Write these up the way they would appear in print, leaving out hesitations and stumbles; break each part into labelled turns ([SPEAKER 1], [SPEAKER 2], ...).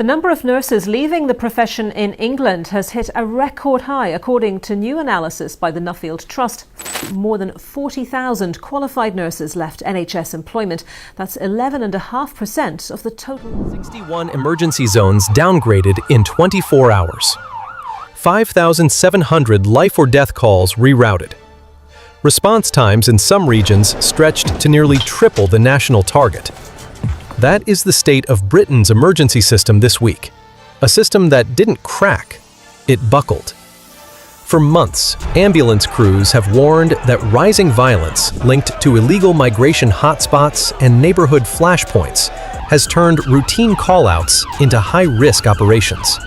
[SPEAKER 1] The number of nurses leaving the profession in England has hit a record high, according to new analysis by the Nuffield Trust. More than 40,000 qualified nurses left NHS employment. That's 11.5% of the total.
[SPEAKER 2] 61 emergency zones downgraded in 24 hours. 5,700 life or death calls rerouted. Response times in some regions stretched to nearly triple the national target. That is the state of Britain's emergency system this week. A system that didn't crack, it buckled. For months, ambulance crews have warned that rising violence linked to illegal migration hotspots and neighborhood flashpoints has turned routine call-outs into high-risk operations.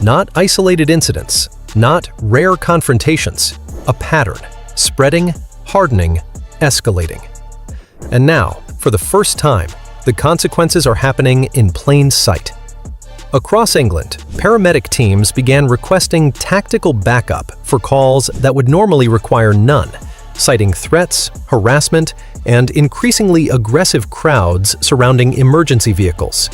[SPEAKER 2] Not isolated incidents, not rare confrontations, a pattern, spreading, hardening, escalating. And now, for the first time, the consequences are happening in plain sight. Across England, paramedic teams began requesting tactical backup for calls that would normally require none, citing threats, harassment, and increasingly aggressive crowds surrounding emergency vehicles.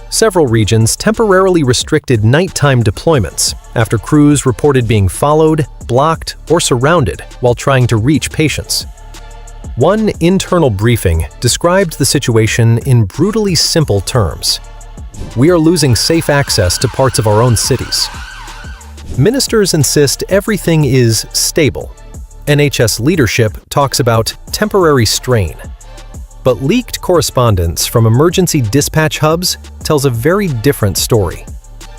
[SPEAKER 2] Several regions temporarily restricted nighttime deployments after crews reported being followed, blocked, or surrounded while trying to reach patients. One internal briefing described the situation in brutally simple terms. We are losing safe access to parts of our own cities. Ministers insist everything is stable. NHS leadership talks about temporary strain. But leaked correspondence from emergency dispatch hubs tells a very different story.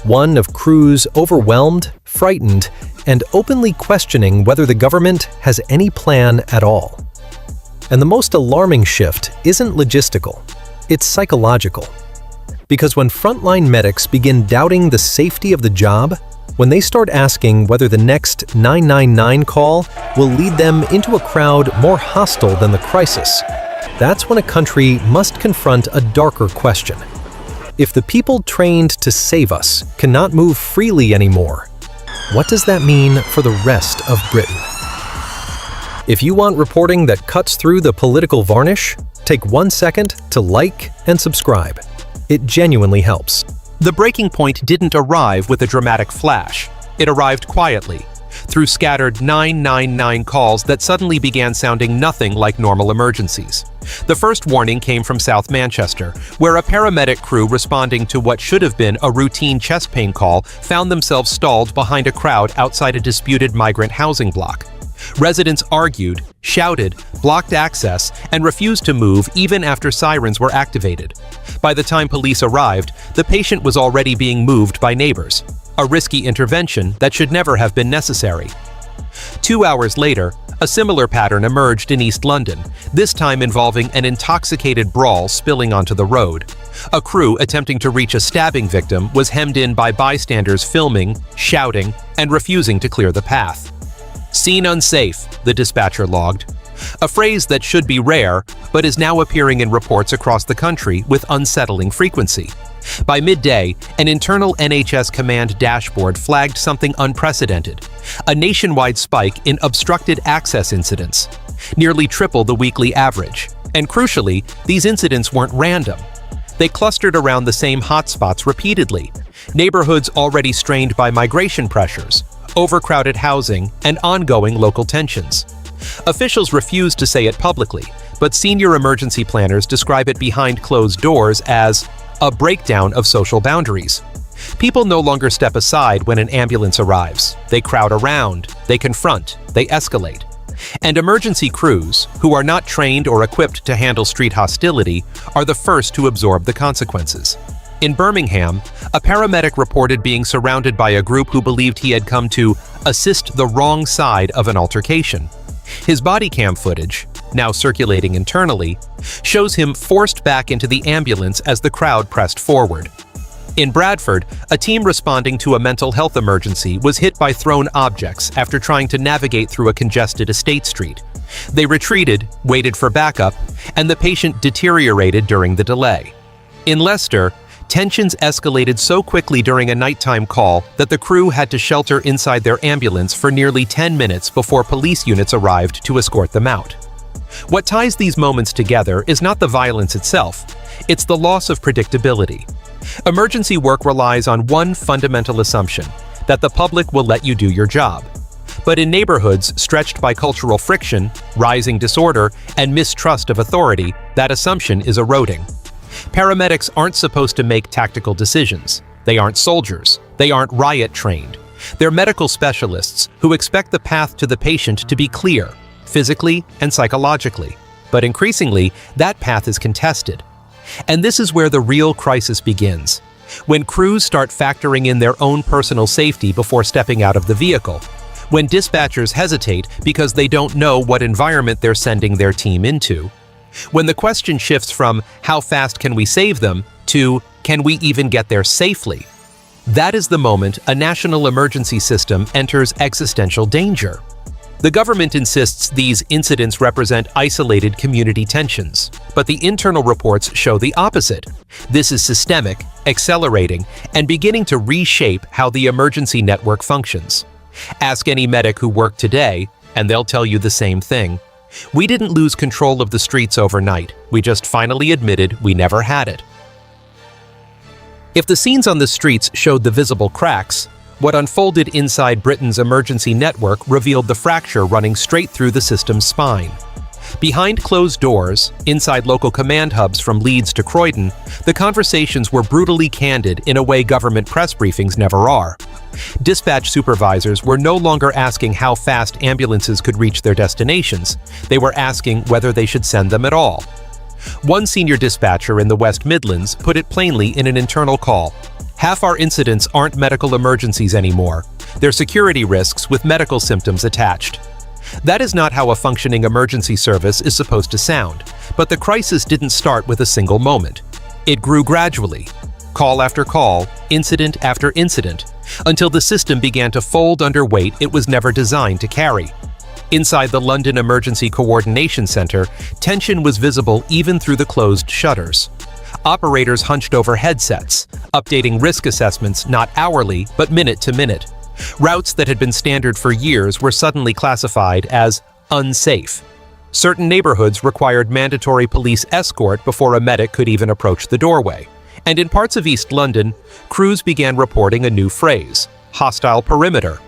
[SPEAKER 2] One of crews overwhelmed, frightened, and openly questioning whether the government has any plan at all. And the most alarming shift isn't logistical, it's psychological. Because when frontline medics begin doubting the safety of the job, when they start asking whether the next 999 call will lead them into a crowd more hostile than the crisis, that's when a country must confront a darker question. If the people trained to save us cannot move freely anymore, what does that mean for the rest of Britain? If you want reporting that cuts through the political varnish, take 1 second to like and subscribe. It genuinely helps.
[SPEAKER 3] The breaking point didn't arrive with a dramatic flash. It arrived quietly, through scattered 999 calls that suddenly began sounding nothing like normal emergencies. The first warning came from South Manchester, where a paramedic crew responding to what should have been a routine chest pain call found themselves stalled behind a crowd outside a disputed migrant housing block. Residents argued, shouted, blocked access, and refused to move even after sirens were activated. By the time police arrived, the patient was already being moved by neighbors, a risky intervention that should never have been necessary. 2 hours later, a similar pattern emerged in East London, this time involving an intoxicated brawl spilling onto the road. A crew attempting to reach a stabbing victim was hemmed in by bystanders filming, shouting, and refusing to clear the path. "Scene unsafe," the dispatcher logged. A phrase that should be rare, but is now appearing in reports across the country with unsettling frequency. By midday, an internal NHS command dashboard flagged something unprecedented: a nationwide spike in obstructed access incidents, nearly triple the weekly average. And crucially, these incidents weren't random. They clustered around the same hotspots repeatedly, neighborhoods already strained by migration pressures, overcrowded housing, and ongoing local tensions. Officials refused to say it publicly, but senior emergency planners describe it behind closed doors as a breakdown of social boundaries. People no longer step aside when an ambulance arrives. They crowd around, they confront, they escalate. And emergency crews, who are not trained or equipped to handle street hostility, are the first to absorb the consequences. In Birmingham, a paramedic reported being surrounded by a group who believed he had come to assist the wrong side of an altercation. His body cam footage, now circulating internally, shows him forced back into the ambulance as the crowd pressed forward. In Bradford, a team responding to a mental health emergency was hit by thrown objects after trying to navigate through a congested estate street. They retreated, waited for backup, and the patient deteriorated during the delay. In Leicester, tensions escalated so quickly during a nighttime call that the crew had to shelter inside their ambulance for nearly 10 minutes before police units arrived to escort them out. What ties these moments together is not the violence itself, it's the loss of predictability. Emergency work relies on one fundamental assumption, that the public will let you do your job. But in neighborhoods stretched by cultural friction, rising disorder, and mistrust of authority, that assumption is eroding. Paramedics aren't supposed to make tactical decisions. They aren't soldiers. They aren't riot-trained. They're medical specialists who expect the path to the patient to be clear, physically and psychologically. But increasingly, that path is contested. And this is where the real crisis begins, when crews start factoring in their own personal safety before stepping out of the vehicle, when dispatchers hesitate because they don't know what environment they're sending their team into, when the question shifts from how fast can we save them to can we even get there safely. That is the moment a national emergency system enters existential danger. The government insists these incidents represent isolated community tensions, but the internal reports show the opposite. This is systemic, accelerating, and beginning to reshape how the emergency network functions. Ask any medic who worked today, and they'll tell you the same thing. We didn't lose control of the streets overnight. We just finally admitted we never had it. If the scenes on the streets showed the visible cracks, what unfolded inside Britain's emergency network revealed the fracture running straight through the system's spine. Behind closed doors, inside local command hubs from Leeds to Croydon, the conversations were brutally candid in a way government press briefings never are. Dispatch supervisors were no longer asking how fast ambulances could reach their destinations. They were asking whether they should send them at all. One senior dispatcher in the West Midlands put it plainly in an internal call. Half our incidents aren't medical emergencies anymore. They're security risks with medical symptoms attached. That is not how a functioning emergency service is supposed to sound, but the crisis didn't start with a single moment. It grew gradually, call after call, incident after incident, until the system began to fold under weight it was never designed to carry. Inside the London Emergency Coordination Centre, tension was visible even through the closed shutters. Operators hunched over headsets, updating risk assessments not hourly but minute to minute. Routes that had been standard for years were suddenly classified as unsafe. Certain neighborhoods required mandatory police escort before a medic could even approach the doorway. And in parts of East London, crews began reporting a new phrase, hostile perimeter.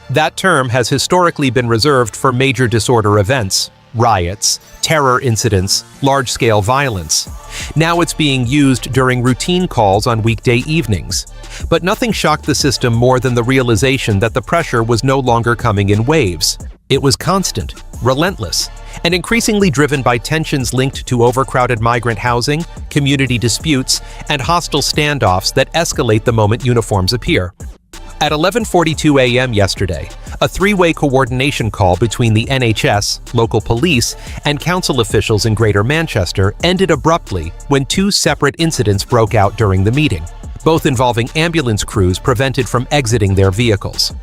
[SPEAKER 3] That term has historically been reserved for major disorder events, riots, terror incidents, large-scale violence. Now it's being used during routine calls on weekday evenings. But nothing shocked the system more than the realization that the pressure was no longer coming in waves. It was constant, relentless, and increasingly driven by tensions linked to overcrowded migrant housing, community disputes, and hostile standoffs that escalate the moment uniforms appear. At 11:42 a.m. yesterday, a three-way coordination call between the NHS, local police, and council officials in Greater Manchester ended abruptly when two separate incidents broke out during the meeting, both involving ambulance crews prevented from exiting their vehicles.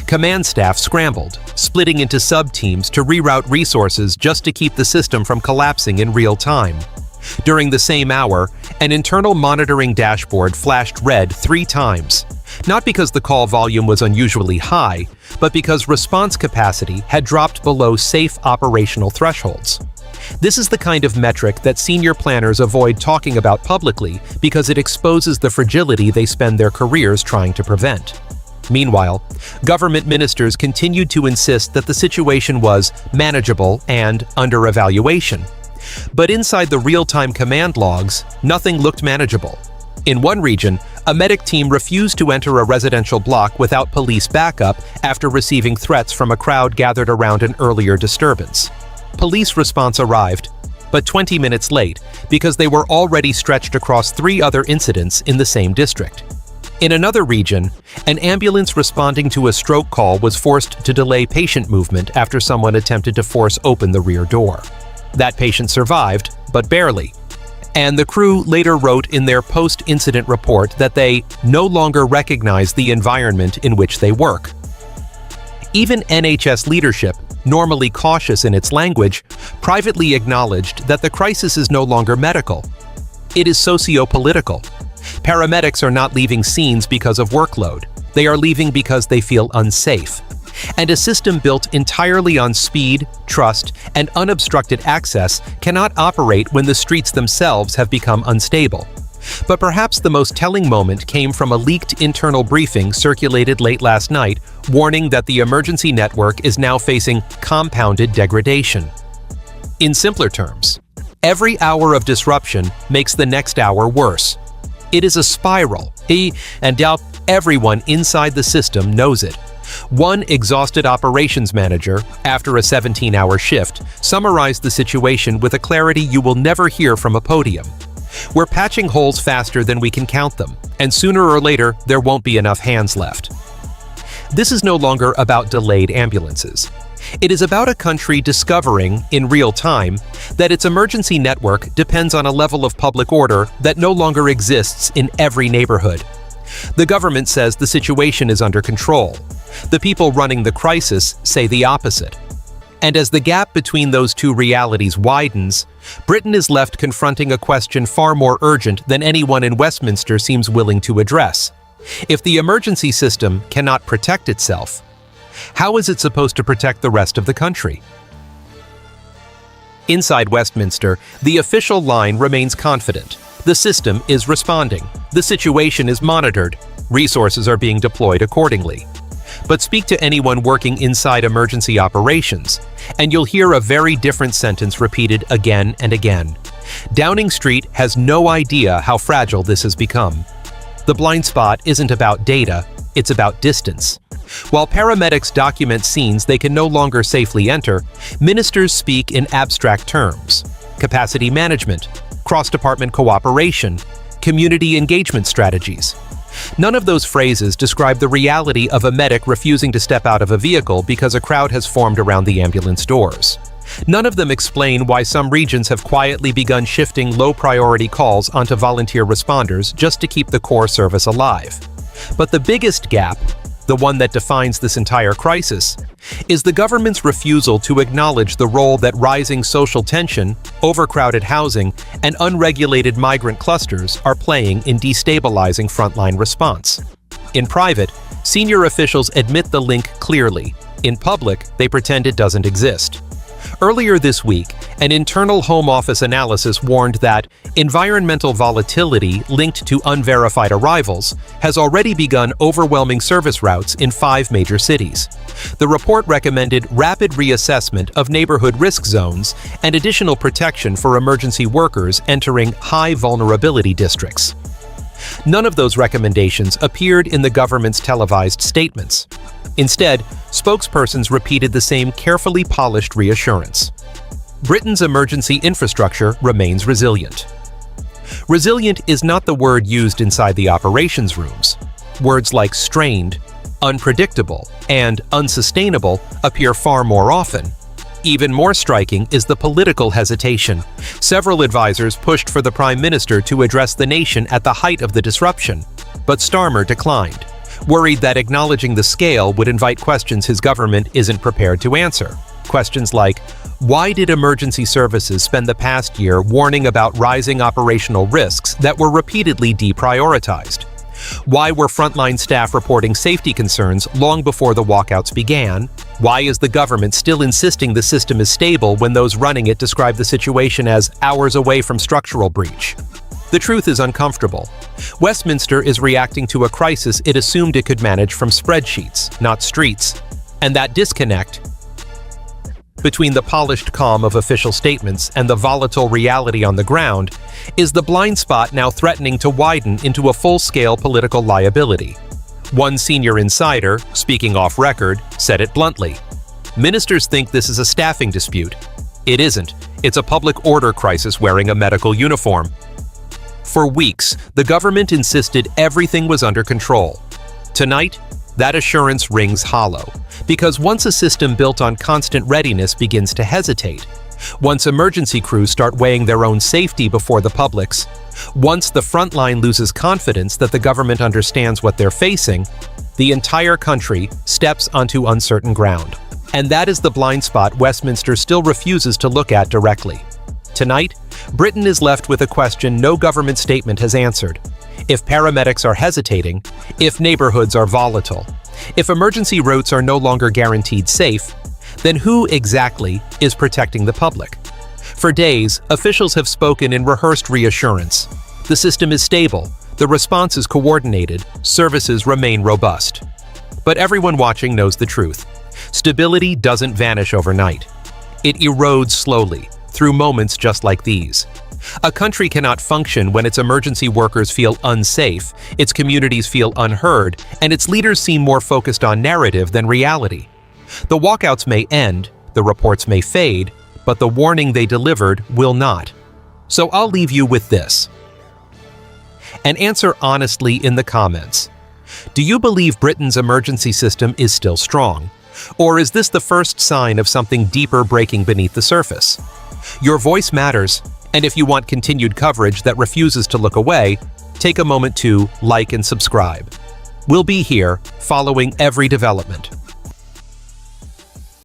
[SPEAKER 3] Command staff scrambled, splitting into sub-teams to reroute resources just to keep the system from collapsing in real time. During the same hour, an internal monitoring dashboard flashed red 3 times. Not because the call volume was unusually high, but because response capacity had dropped below safe operational thresholds. This is the kind of metric that senior planners avoid talking about publicly because it exposes the fragility they spend their careers trying to prevent. Meanwhile, government ministers continued to insist that the situation was manageable and under evaluation. But inside the real-time command logs, nothing looked manageable. In one region, a medic team refused to enter a residential block without police backup after receiving threats from a crowd gathered around an earlier disturbance. Police response arrived, but 20 minutes late because they were already stretched across 3 other incidents in the same district. In another region, an ambulance responding to a stroke call was forced to delay patient movement after someone attempted to force open the rear door. That patient survived, but barely. And the crew later wrote in their post-incident report that they no longer recognize the environment in which they work. Even NHS leadership, normally cautious in its language, privately acknowledged that the crisis is no longer medical. It is socio-political. Paramedics are not leaving scenes because of workload. They are leaving because they feel unsafe. And a system built entirely on speed, trust, and unobstructed access cannot operate when the streets themselves have become unstable. But perhaps the most telling moment came from a leaked internal briefing circulated late last night, warning that the emergency network is now facing compounded degradation. In simpler terms, every hour of disruption makes the next hour worse. It is a spiral. Everyone inside the system knows it. One exhausted operations manager, after a 17-hour shift, summarized the situation with a clarity you will never hear from a podium. We're patching holes faster than we can count them, and sooner or later, there won't be enough hands left. This is no longer about delayed ambulances. It is about a country discovering, in real time, that its emergency network depends on a level of public order that no longer exists in every neighborhood. The government says the situation is under control. The people running the crisis say the opposite. And as the gap between those two realities widens, Britain is left confronting a question far more urgent than anyone in Westminster seems willing to address. If the emergency system cannot protect itself, how is it supposed to protect the rest of the country? Inside Westminster, the official line remains confident. The system is responding. The situation is monitored. Resources are being deployed accordingly. But speak to anyone working inside emergency operations, and you'll hear a very different sentence repeated again and again. Downing Street has no idea how fragile this has become. The blind spot isn't about data, it's about distance. While paramedics document scenes they can no longer safely enter, ministers speak in abstract terms. Capacity management, cross-department cooperation, community engagement strategies. None of those phrases describe the reality of a medic refusing to step out of a vehicle because a crowd has formed around the ambulance doors. None of them explain why some regions have quietly begun shifting low-priority calls onto volunteer responders just to keep the core service alive. But the biggest gap, the one that defines this entire crisis, is the government's refusal to acknowledge the role that rising social tension, overcrowded housing, and unregulated migrant clusters are playing in destabilizing frontline response. In private, senior officials admit the link clearly. In public, they pretend it doesn't exist. Earlier this week, an internal Home Office analysis warned that environmental volatility linked to unverified arrivals has already begun overwhelming service routes in 5 major cities. The report recommended rapid reassessment of neighborhood risk zones and additional protection for emergency workers entering high vulnerability districts. None of those recommendations appeared in the government's televised statements. Instead, spokespersons repeated the same carefully polished reassurance. Britain's emergency infrastructure remains resilient. Resilient is not the word used inside the operations rooms. Words like strained, unpredictable, and unsustainable appear far more often. Even more striking is the political hesitation. Several advisors pushed for the Prime Minister to address the nation at the height of the disruption, but Starmer declined, worried that acknowledging the scale would invite questions his government isn't prepared to answer. Questions like, why did emergency services spend the past year warning about rising operational risks that were repeatedly deprioritized? Why were frontline staff reporting safety concerns long before the walkouts began? Why is the government still insisting the system is stable when those running it describe the situation as hours away from structural breach? The truth is uncomfortable. Westminster is reacting to a crisis it assumed it could manage from spreadsheets, not streets. And that disconnect between the polished calm of official statements and the volatile reality on the ground is the blind spot now threatening to widen into a full-scale political liability. One senior insider, speaking off record, said it bluntly. Ministers think this is a staffing dispute. It isn't. It's a public order crisis wearing a medical uniform. For weeks, the government insisted everything was under control. Tonight, that assurance rings hollow, because once a system built on constant readiness begins to hesitate, once emergency crews start weighing their own safety before the public's, once the front line loses confidence that the government understands what they're facing, the entire country steps onto uncertain ground. And that is the blind spot Westminster still refuses to look at directly. Tonight, Britain is left with a question no government statement has answered. If paramedics are hesitating, if neighborhoods are volatile, if emergency routes are no longer guaranteed safe, then who exactly is protecting the public? For days, officials have spoken in rehearsed reassurance. The system is stable, the response is coordinated, services remain robust. But everyone watching knows the truth. Stability doesn't vanish overnight. It erodes slowly, through moments just like these. A country cannot function when its emergency workers feel unsafe, its communities feel unheard, and its leaders seem more focused on narrative than reality. The walkouts may end, the reports may fade, but the warning they delivered will not. So I'll leave you with this. And answer honestly in the comments. Do you believe Britain's emergency system is still strong? Or is this the first sign of something deeper breaking beneath the surface? Your voice matters, and if you want continued coverage that refuses to look away, take a moment to like and subscribe. We'll be here, following every development.